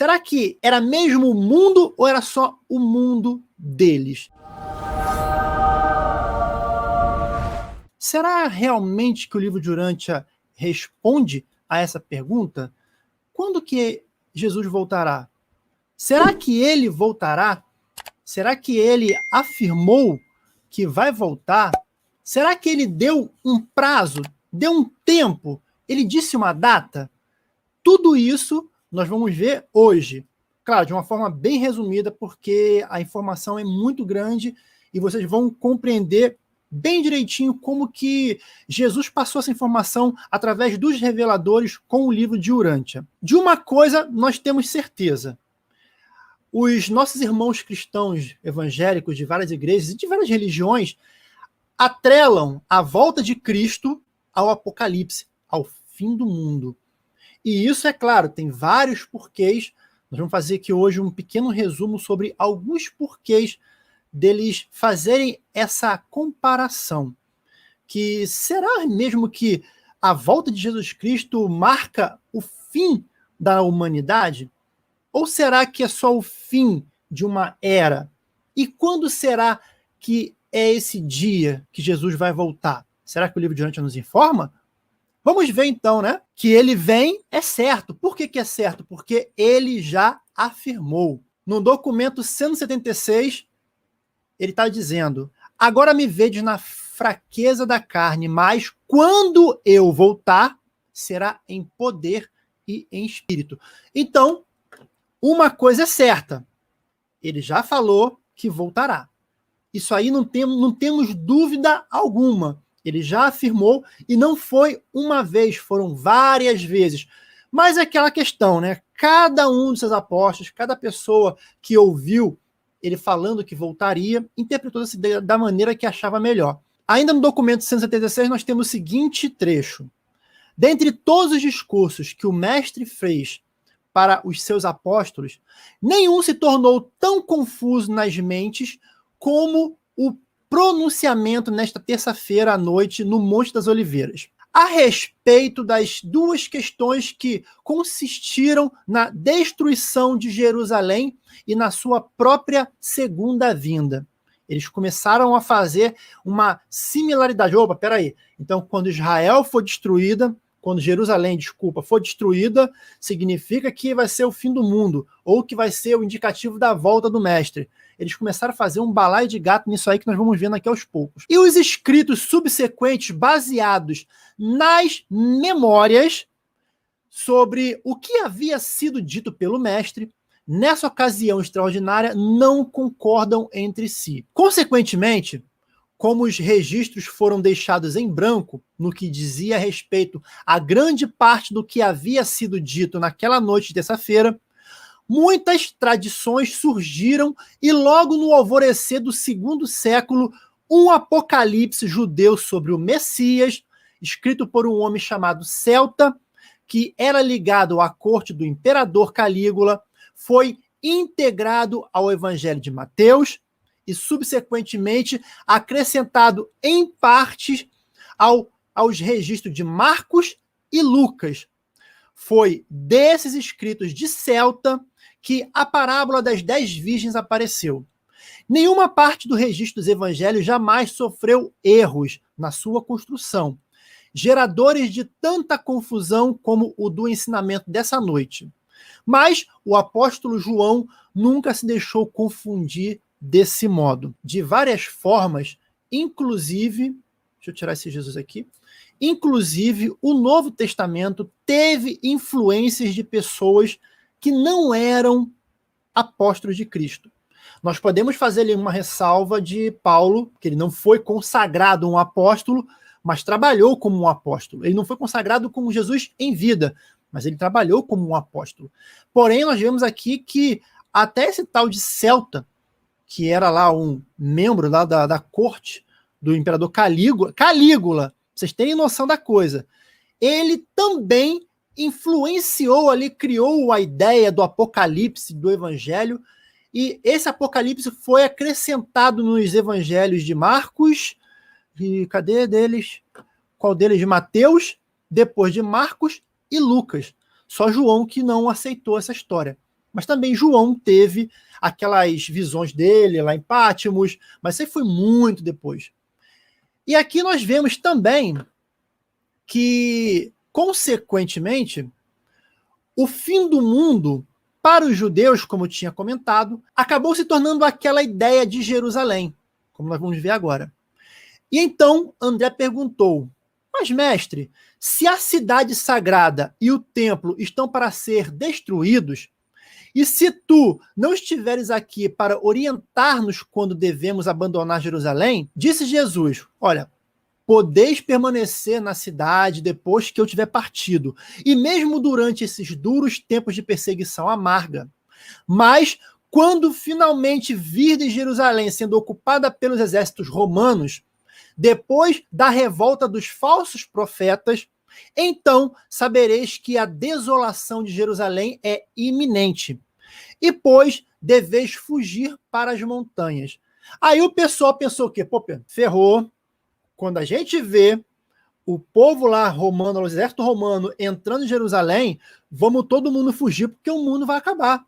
Será que era mesmo o mundo ou era só o mundo deles? Será realmente que o livro de Urântia responde a essa pergunta? Quando que Jesus voltará? Será que ele voltará? Será que ele afirmou que vai voltar? Será que ele deu um prazo? Deu um tempo? Ele disse uma data? Tudo isso nós vamos ver hoje. Claro, de uma forma bem resumida, porque a informação é muito grande e vocês vão compreender bem direitinho como que Jesus passou essa informação através dos reveladores com o livro de Urântia. De uma coisa nós temos certeza. Os nossos irmãos cristãos evangélicos de várias igrejas e de várias religiões atrelam a volta de Cristo ao Apocalipse, ao fim do mundo. E isso, é claro, tem vários porquês. Nós vamos fazer aqui hoje um pequeno resumo sobre alguns porquês deles fazerem essa comparação. Que será mesmo que a volta de Jesus Cristo marca o fim da humanidade? Ou será que é só o fim de uma era? E quando será que é esse dia que Jesus vai voltar? Será que o livro de Urântia nos informa? Vamos ver então, né? Que ele vem é certo. Por que é certo? Porque ele já afirmou. No documento 176, ele está dizendo: agora me vedes na fraqueza da carne, mas quando eu voltar, será em poder e em espírito. Então, uma coisa é certa. Ele já falou que voltará. Isso aí não temos dúvida alguma. Ele já afirmou, e não foi uma vez, foram várias vezes. Mas é aquela questão, né? Cada um dos seus apóstolos, cada pessoa que ouviu ele falando que voltaria, interpretou essa ideia da maneira que achava melhor. Ainda no documento 176, nós temos o seguinte trecho. Dentre todos os discursos que o mestre fez para os seus apóstolos, nenhum se tornou tão confuso nas mentes como o pronunciamento nesta terça-feira à noite no Monte das Oliveiras, a respeito das duas questões que consistiram na destruição de Jerusalém e na sua própria segunda vinda. Eles começaram a fazer uma similaridade. Opa, peraí. Então, quando Israel for destruída, quando Jerusalém, for destruída, significa que vai ser o fim do mundo, ou que vai ser o indicativo da volta do mestre. Eles começaram a fazer um balaio de gato nisso aí que nós vamos vendo aqui aos poucos. E os escritos subsequentes, baseados nas memórias sobre o que havia sido dito pelo mestre, nessa ocasião extraordinária, não concordam entre si. Consequentemente, como os registros foram deixados em branco no que dizia a respeito a grande parte do que havia sido dito naquela noite de terça-feira, muitas tradições surgiram e logo no alvorecer do segundo século, um apocalipse judeu sobre o Messias, escrito por um homem chamado Celta, que era ligado à corte do imperador Calígula, foi integrado ao Evangelho de Mateus e, subsequentemente, acrescentado em partes aos registros de Marcos e Lucas. Foi desses escritos de Celta que a parábola das 10 virgens apareceu. Nenhuma parte do registro dos evangelhos jamais sofreu erros na sua construção, geradores de tanta confusão como o do ensinamento dessa noite. Mas o apóstolo João nunca se deixou confundir desse modo. De várias formas, inclusive, deixa eu tirar esse Jesus aqui, inclusive o Novo Testamento teve influências de pessoas que não eram apóstolos de Cristo. Nós podemos fazer ali uma ressalva de Paulo, que ele não foi consagrado um apóstolo, mas trabalhou como um apóstolo. Ele não foi consagrado como Jesus em vida, mas ele trabalhou como um apóstolo. Porém, nós vemos aqui que até esse tal de Celta, que era lá um membro lá da corte do imperador Calígula, vocês terem noção da coisa, ele também influenciou ali, criou a ideia do apocalipse do evangelho, e esse apocalipse foi acrescentado nos evangelhos de Marcos, e cadê deles? Qual deles? De Mateus, depois de Marcos e Lucas. Só João que não aceitou essa história. Mas também João teve aquelas visões dele lá em Pátimos, mas isso aí foi muito depois. E aqui nós vemos também que, consequentemente, o fim do mundo, para os judeus, como eu tinha comentado, acabou se tornando aquela ideia de Jerusalém, como nós vamos ver agora. E então André perguntou, mas mestre, se a cidade sagrada e o templo estão para ser destruídos, e se tu não estiveres aqui para orientar-nos quando devemos abandonar Jerusalém, disse Jesus, olha, podeis permanecer na cidade depois que eu tiver partido, e mesmo durante esses duros tempos de perseguição amarga. Mas, quando finalmente virdes Jerusalém sendo ocupada pelos exércitos romanos, depois da revolta dos falsos profetas, então sabereis que a desolação de Jerusalém é iminente. E, pois, deveis fugir para as montanhas. Aí o pessoal pensou o quê? Pô, ferrou. Quando a gente vê o povo lá romano, o exército romano entrando em Jerusalém, vamos todo mundo fugir porque o mundo vai acabar.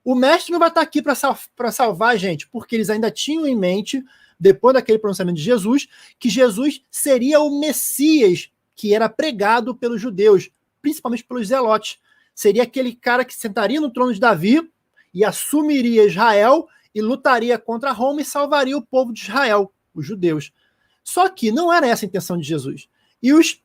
O mestre não vai estar aqui para salvar a gente, porque eles ainda tinham em mente, depois daquele pronunciamento de Jesus, que Jesus seria o Messias que era pregado pelos judeus, principalmente pelos zelotes. Seria aquele cara que sentaria no trono de Davi e assumiria Israel e lutaria contra Roma e salvaria o povo de Israel, os judeus. Só que não era essa a intenção de Jesus. E os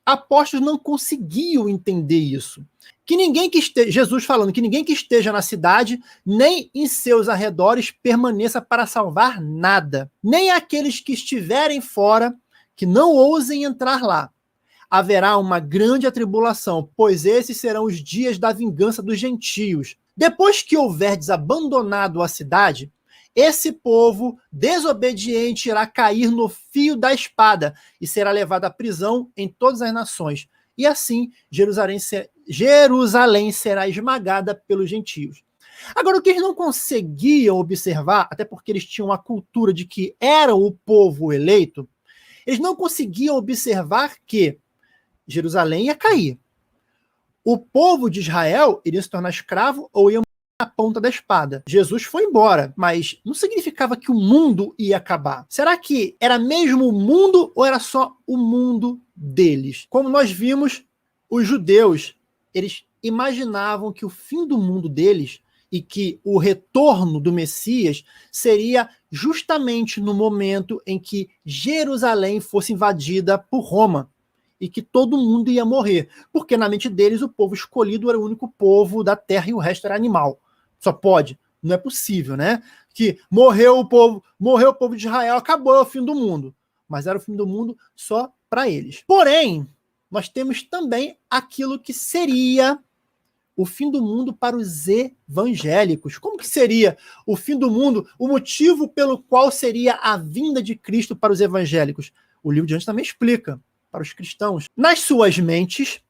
apóstolos não conseguiam entender isso. Que ninguém que esteja, Jesus falando que ninguém que esteja na cidade, nem em seus arredores, permaneça para salvar nada. Nem aqueles que estiverem fora, que não ousem entrar lá. Haverá uma grande atribulação, pois esses serão os dias da vingança dos gentios. Depois que houverdes abandonado a cidade, esse povo desobediente irá cair no fio da espada e será levado à prisão em todas as nações. E assim, Jerusalém será esmagada pelos gentios. Agora, o que eles não conseguiam observar, até porque eles tinham a cultura de que eram o povo eleito, eles não conseguiam observar que Jerusalém ia cair. O povo de Israel iria se tornar escravo ou ia na ponta da espada. Jesus foi embora, mas não significava que o mundo ia acabar. Será que era mesmo o mundo ou era só o mundo deles? Como nós vimos, os judeus, eles imaginavam que o fim do mundo deles e que o retorno do Messias seria justamente no momento em que Jerusalém fosse invadida por Roma e que todo mundo ia morrer, porque na mente deles o povo escolhido era o único povo da terra e o resto era animal. Só pode, não é possível, né? Que morreu o povo de Israel, acabou, é o fim do mundo. Mas era o fim do mundo só para eles. Porém, nós temos também aquilo que seria o fim do mundo para os evangélicos. Como que seria o fim do mundo, o motivo pelo qual seria a vinda de Cristo para os evangélicos? O livro de Antes também explica para os cristãos. Nas suas mentes,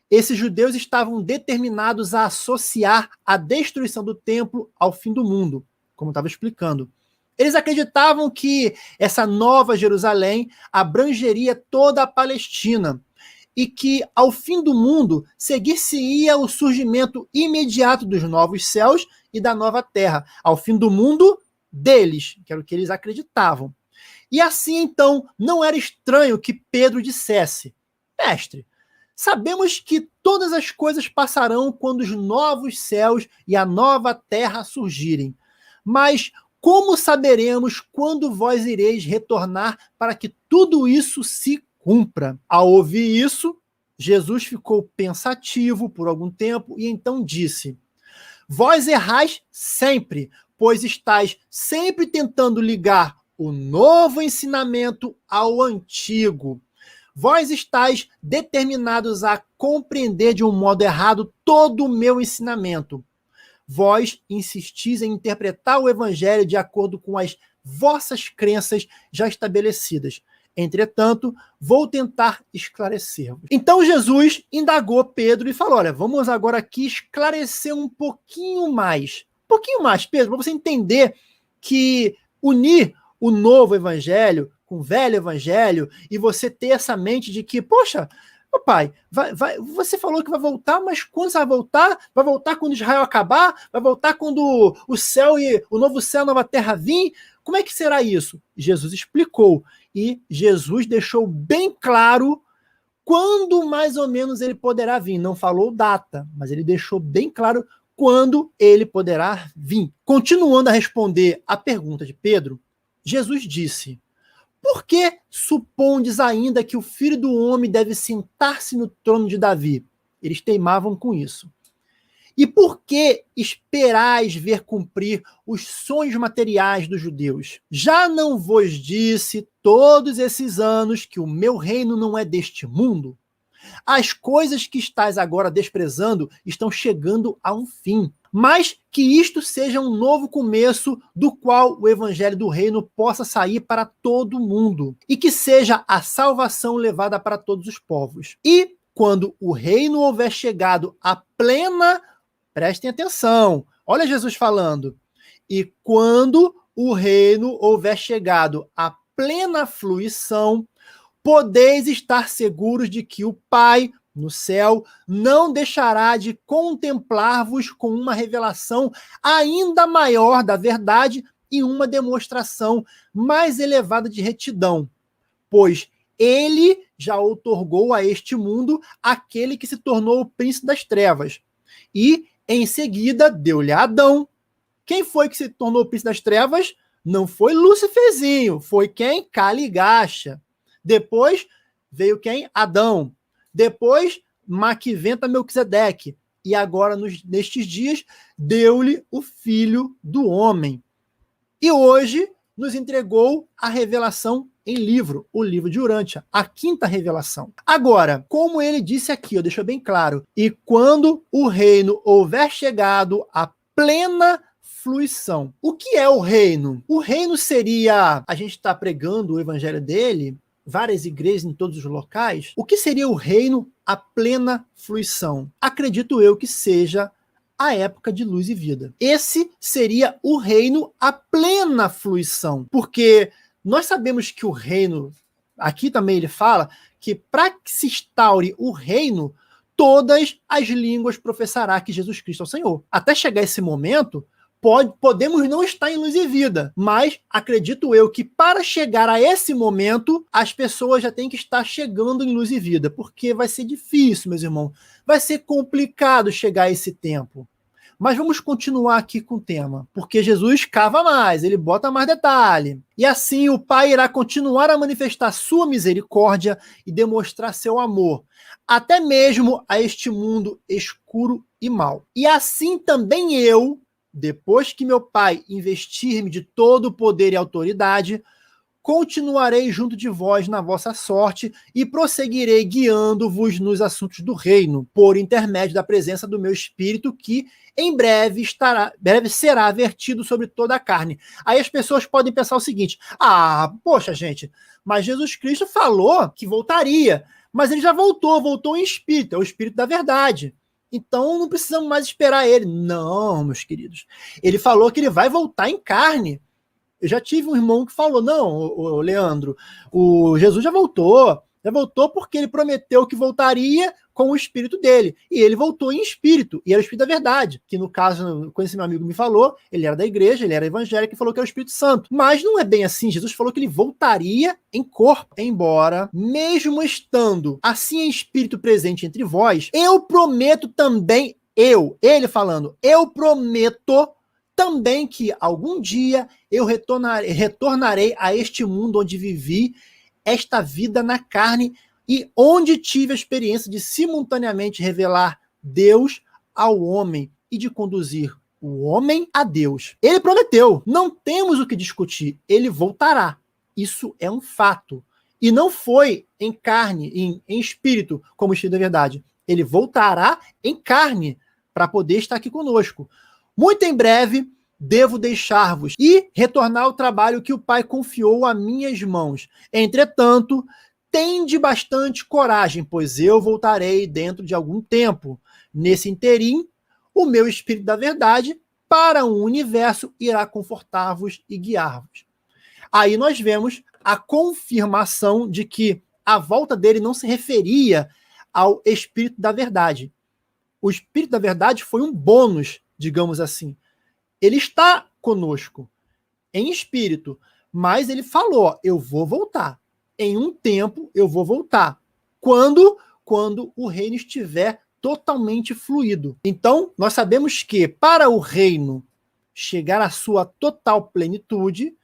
esses judeus estavam determinados a associar a destruição do templo ao fim do mundo, como estava explicando. Eles acreditavam que essa nova Jerusalém abrangeria toda a Palestina e que, ao fim do mundo, seguir-se-ia o surgimento imediato dos novos céus e da nova terra, ao fim do mundo deles, que era o que eles acreditavam. E assim, então, não era estranho que Pedro dissesse, mestre, sabemos que todas as coisas passarão quando os novos céus e a nova terra surgirem. Mas como saberemos quando vós ireis retornar para que tudo isso se cumpra? Ao ouvir isso, Jesus ficou pensativo por algum tempo e então disse, vós errais sempre, pois estáis sempre tentando ligar o novo ensinamento ao antigo. Vós estáis determinados a compreender de um modo errado todo o meu ensinamento. Vós insistis em interpretar o evangelho de acordo com as vossas crenças já estabelecidas. Entretanto, vou tentar esclarecer-vos. Então Jesus indagou Pedro e falou, olha, vamos agora aqui esclarecer um pouquinho mais. Pedro, para você entender que unir o novo evangelho com o velho evangelho, e você ter essa mente de que, poxa, Ô pai, você falou que vai voltar, mas quando você vai voltar? Vai voltar quando Israel acabar? Vai voltar quando o céu e o novo céu, a nova terra vir? Como é que será isso? Jesus explicou. E Jesus deixou bem claro quando mais ou menos ele poderá vir. Não falou data, mas ele deixou bem claro quando ele poderá vir. Continuando a responder a pergunta de Pedro, Jesus disse: por que supondes ainda que o Filho do Homem deve sentar-se no trono de Davi? Eles teimavam com isso. E por que esperais ver cumprir os sonhos materiais dos judeus? Já não vos disse todos esses anos que o meu reino não é deste mundo? As coisas que estás agora desprezando estão chegando a um fim. Mas que isto seja um novo começo do qual o evangelho do reino possa sair para todo mundo e que seja a salvação levada para todos os povos. E quando o reino houver chegado à plena, prestem atenção, olha Jesus falando, e quando o reino houver chegado à plena fruição, podeis estar seguros de que o Pai, no céu, não deixará de contemplar-vos com uma revelação ainda maior da verdade e uma demonstração mais elevada de retidão, pois ele já outorgou a este mundo aquele que se tornou o príncipe das trevas. E, em seguida, deu-lhe a Adão. Quem foi que se tornou o príncipe das trevas? Não foi Luciferzinho, foi quem? Caligacha. Depois veio quem? Adão. Depois, Maquiventa Melquisedeque. E agora, nestes dias, deu-lhe o Filho do Homem. E hoje nos entregou a revelação em livro, o livro de Urântia, a quinta revelação. Agora, como ele disse aqui, deixou bem claro, e quando o reino houver chegado à plena fruição. O que é o reino? O reino seria, a gente está pregando o evangelho dele, várias igrejas em todos os locais. O que seria o reino à plena fruição? Acredito eu que seja a época de luz e vida. Esse seria o reino à plena fruição, porque nós sabemos que o reino, aqui também ele fala, que para que se instaure o reino, todas as línguas professará que Jesus Cristo é o Senhor. Até chegar esse momento, podemos não estar em luz e vida, mas acredito eu que para chegar a esse momento, as pessoas já têm que estar chegando em luz e vida, porque vai ser difícil, meus irmãos, vai ser complicado chegar a esse tempo. Mas vamos continuar aqui com o tema, porque Jesus cava mais, ele bota mais detalhe. E assim o Pai irá continuar a manifestar sua misericórdia e demonstrar seu amor, até mesmo a este mundo escuro e mau. E assim também eu, depois que meu Pai investir-me de todo o poder e autoridade, continuarei junto de vós na vossa sorte e prosseguirei guiando-vos nos assuntos do reino, por intermédio da presença do meu Espírito, que em breve será vertido sobre toda a carne. Aí as pessoas podem pensar o seguinte: poxa gente, mas Jesus Cristo falou que voltaria, mas ele já voltou em espírito, é o Espírito da verdade. Então não precisamos mais esperar ele. Não, meus queridos. Ele falou que ele vai voltar em carne. Eu já tive um irmão que falou: não, o Leandro, o Jesus já voltou porque ele prometeu que voltaria com o espírito dele, e ele voltou em espírito, e era o Espírito da verdade, que no caso, quando esse meu amigo me falou, ele era da igreja, ele era evangélico e falou que era o Espírito Santo, mas não é bem assim. Jesus falou que ele voltaria em corpo, embora, mesmo estando assim em espírito presente entre vós, eu prometo também, ele falando, eu prometo também que algum dia eu retornarei a este mundo onde vivi esta vida na carne e onde tive a experiência de simultaneamente revelar Deus ao homem e de conduzir o homem a Deus. Ele prometeu, não temos o que discutir, ele voltará. Isso é um fato. E não foi em carne, em espírito, como o Espírito da verdade. Ele voltará em carne para poder estar aqui conosco. Muito em breve, devo deixar-vos e retornar ao trabalho que o Pai confiou a minhas mãos. Entretanto, tende bastante coragem, pois eu voltarei dentro de algum tempo. Nesse interim, o meu Espírito da verdade para o universo irá confortar-vos e guiar-vos. Aí nós vemos a confirmação de que a volta dele não se referia ao Espírito da Verdade. O Espírito da Verdade foi um bônus, digamos assim. Ele está conosco, em espírito, mas ele falou, eu vou voltar. Em um tempo eu vou voltar. Quando? Quando o reino estiver totalmente fluido. Então, nós sabemos que para o reino chegar à sua total plenitude,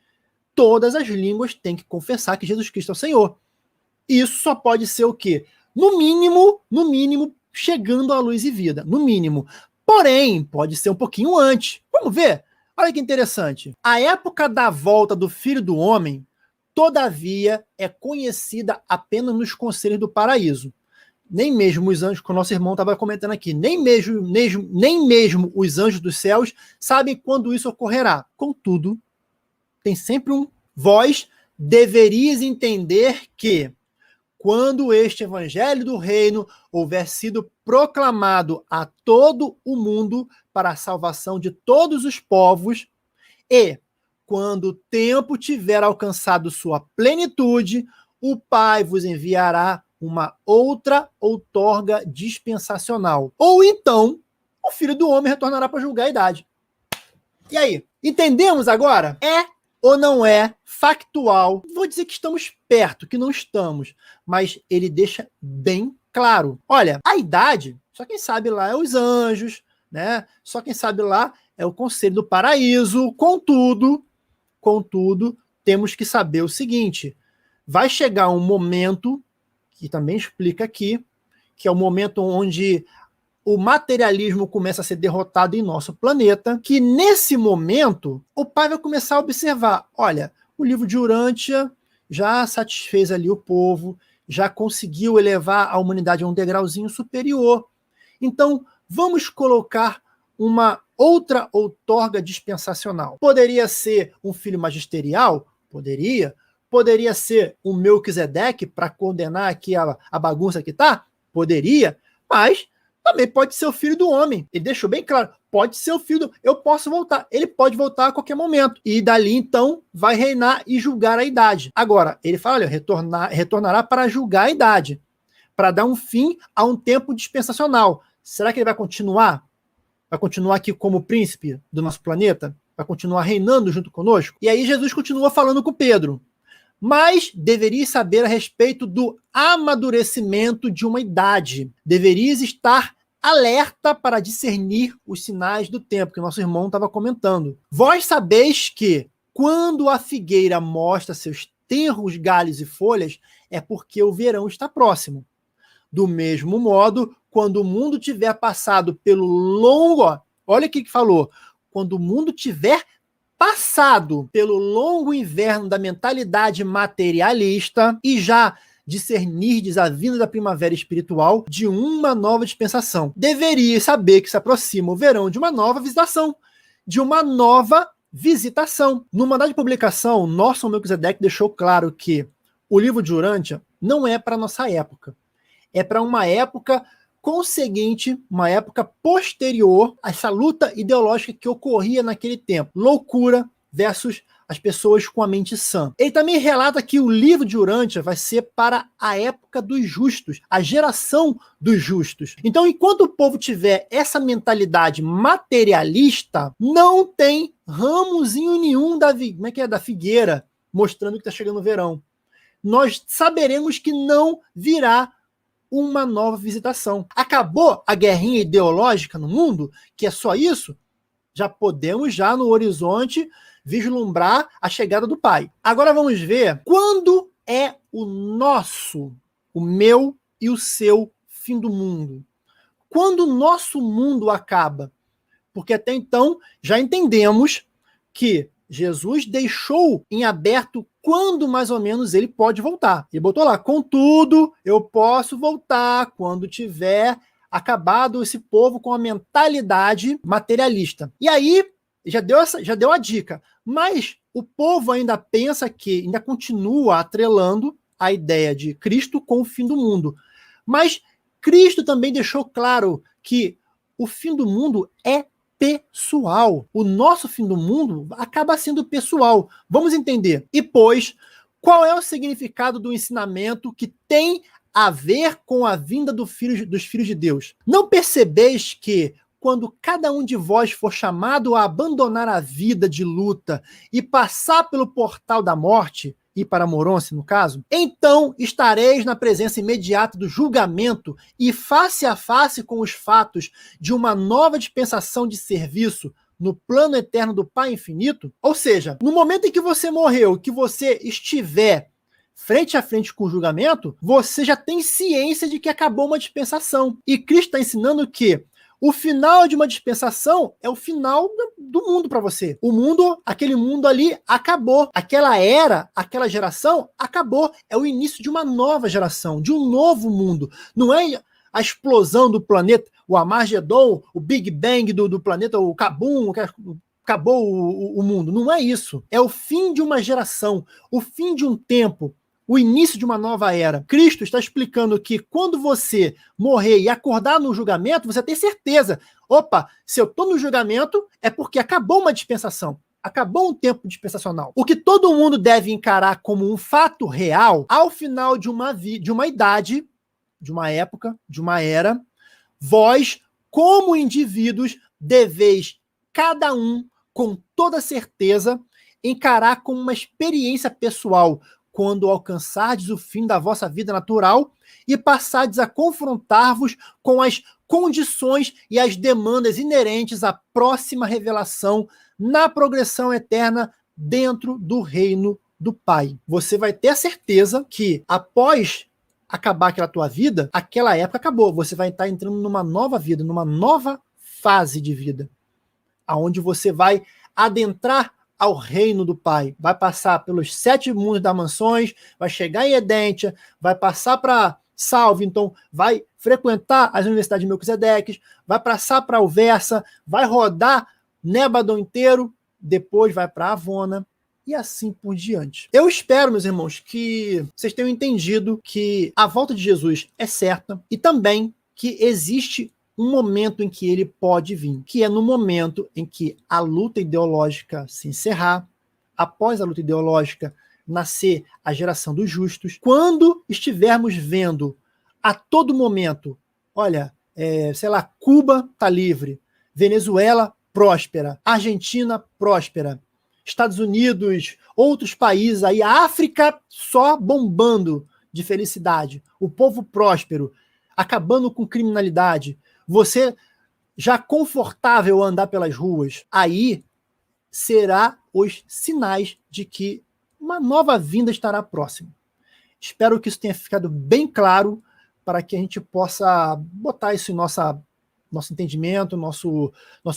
todas as línguas têm que confessar que Jesus Cristo é o Senhor. Isso só pode ser o quê? No mínimo, chegando à luz e vida. No mínimo. Porém, pode ser um pouquinho antes. Vamos ver? Olha que interessante. A época da volta do Filho do Homem, todavia, é conhecida apenas nos conselhos do paraíso. Nem mesmo os anjos, que o nosso irmão estava comentando aqui, nem mesmo os anjos dos céus sabem quando isso ocorrerá. Contudo, tem sempre um vós deverias entender que quando este evangelho do reino houver sido proclamado a todo o mundo para a salvação de todos os povos, e quando o tempo tiver alcançado sua plenitude, o Pai vos enviará uma outra outorga dispensacional. Ou então, o Filho do Homem retornará para julgar a idade. E aí, entendemos agora? É ou não é factual? Vou dizer que estamos perto, que não estamos, mas ele deixa bem claro. Olha, a idade, só quem sabe lá é os anjos, né? Só quem sabe lá é o conselho do paraíso. Contudo, temos que saber o seguinte, vai chegar um momento, que também explica aqui, que é o momento onde o materialismo começa a ser derrotado em nosso planeta, que nesse momento o pai vai começar a observar, olha, o livro de Urântia já satisfez ali o povo, já conseguiu elevar a humanidade a um degrauzinho superior. Então, vamos colocar uma outra outorga dispensacional. Poderia ser um filho magisterial? Poderia. Poderia ser um Melquisedeque para condenar aqui a bagunça que está? Poderia. Mas também pode ser o Filho do Homem. Ele deixou bem claro, pode ser o Filho do... Eu posso voltar. Ele pode voltar a qualquer momento. E dali, então, vai reinar e julgar a idade. Agora, ele fala, olha, retornará para julgar a idade, para dar um fim a um tempo dispensacional. Será que ele vai continuar? Vai continuar aqui como príncipe do nosso planeta? Vai continuar reinando junto conosco? E aí Jesus continua falando com Pedro. Mas deverias saber a respeito do amadurecimento de uma idade. Deverias estar alerta para discernir os sinais do tempo, que o nosso irmão estava comentando. Vós sabeis que, quando a figueira mostra seus tenros galhos e folhas, é porque o verão está próximo. Do mesmo modo, quando o mundo tiver passado pelo longo... Olha o que falou. Quando o mundo tiver passado pelo longo inverno da mentalidade materialista e já discernirdes a vinda da primavera espiritual de uma nova dispensação. Deveria saber que se aproxima o verão de uma nova visitação, No mandado de publicação, nosso Melquisedeque deixou claro que o livro de Urântia não é para a nossa época. É para uma época conseguinte, uma época posterior a essa luta ideológica que ocorria naquele tempo. Loucura versus as pessoas com a mente sã. Ele também relata que o livro de Urântia vai ser para a época dos justos, a geração dos justos. Então, enquanto o povo tiver essa mentalidade materialista, não tem ramozinho nenhum da figueira, mostrando que está chegando o verão. Nós saberemos que não virá uma nova visitação. Acabou a guerrinha ideológica no mundo, que é só isso? Já podemos, no horizonte, vislumbrar a chegada do Pai. Agora vamos ver quando é o meu e o seu fim do mundo. Quando o nosso mundo acaba. Porque até então já entendemos que Jesus deixou em aberto quando mais ou menos ele pode voltar. Ele botou lá, contudo, eu posso voltar quando tiver acabado esse povo com a mentalidade materialista. E aí, já deu a dica. Mas o povo ainda pensa que, ainda continua atrelando a ideia de Cristo com o fim do mundo. Mas Cristo também deixou claro que o fim do mundo é pessoal. O nosso fim do mundo acaba sendo pessoal. Vamos entender. E pois, qual é o significado do ensinamento que tem a ver com a vinda dos filhos de Deus. Não percebeis que, quando cada um de vós for chamado a abandonar a vida de luta e passar pelo portal da morte, ir para Moronce, no caso, então estareis na presença imediata do julgamento e face a face com os fatos de uma nova dispensação de serviço no plano eterno do Pai infinito? Ou seja, no momento em que você morreu, que você estiver frente a frente com o julgamento, você já tem ciência de que acabou uma dispensação. E Cristo está ensinando que o final de uma dispensação é o final do mundo para você. O mundo, aquele mundo ali, acabou. Aquela era, aquela geração, acabou. É o início de uma nova geração, de um novo mundo. Não é a explosão do planeta, o Armagedon, o Big Bang do planeta, o Kabum, acabou o mundo. Não é isso. É o fim de uma geração, o fim de um tempo, o início de uma nova era. Cristo está explicando que quando você morrer e acordar no julgamento, você tem certeza. Opa, se eu estou no julgamento, é porque acabou uma dispensação. Acabou um tempo dispensacional. O que todo mundo deve encarar como um fato real, ao final de uma idade, de uma época, de uma era, vós, como indivíduos, deveis, cada um, com toda certeza, encarar como uma experiência pessoal, quando alcançardes o fim da vossa vida natural e passardes a confrontar-vos com as condições e as demandas inerentes à próxima revelação na progressão eterna dentro do reino do Pai. Você vai ter a certeza que, após acabar aquela tua vida, aquela época acabou. Você vai estar entrando numa nova vida, numa nova fase de vida, aonde você vai adentrar ao reino do Pai, vai passar pelos 7 mundos das mansões, vai chegar em Edentia, vai passar para Salve, então vai frequentar as universidades de Melquisedeques, vai passar para Alversa, vai rodar Nébadon inteiro, depois vai para Avona, e assim por diante. Eu espero, meus irmãos, que vocês tenham entendido que a volta de Jesus é certa e também que existe um momento em que ele pode vir, que é no momento em que a luta ideológica se encerrar, após a luta ideológica nascer a geração dos justos, quando estivermos vendo a todo momento, olha, sei lá, Cuba está livre, Venezuela próspera, Argentina próspera, Estados Unidos, outros países aí, a África só bombando de felicidade, o povo próspero, acabando com criminalidade, você já confortável a andar pelas ruas, aí será os sinais de que uma nova vinda estará próxima. Espero que isso tenha ficado bem claro para que a gente possa botar isso em nosso entendimento, nosso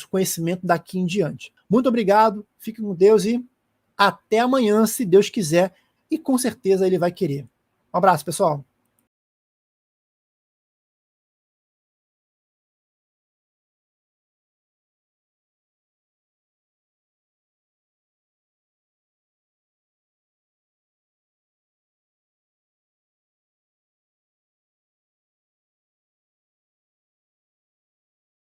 conhecimento daqui em diante. Muito obrigado, fique com Deus e até amanhã, se Deus quiser, e com certeza Ele vai querer. Um abraço, pessoal.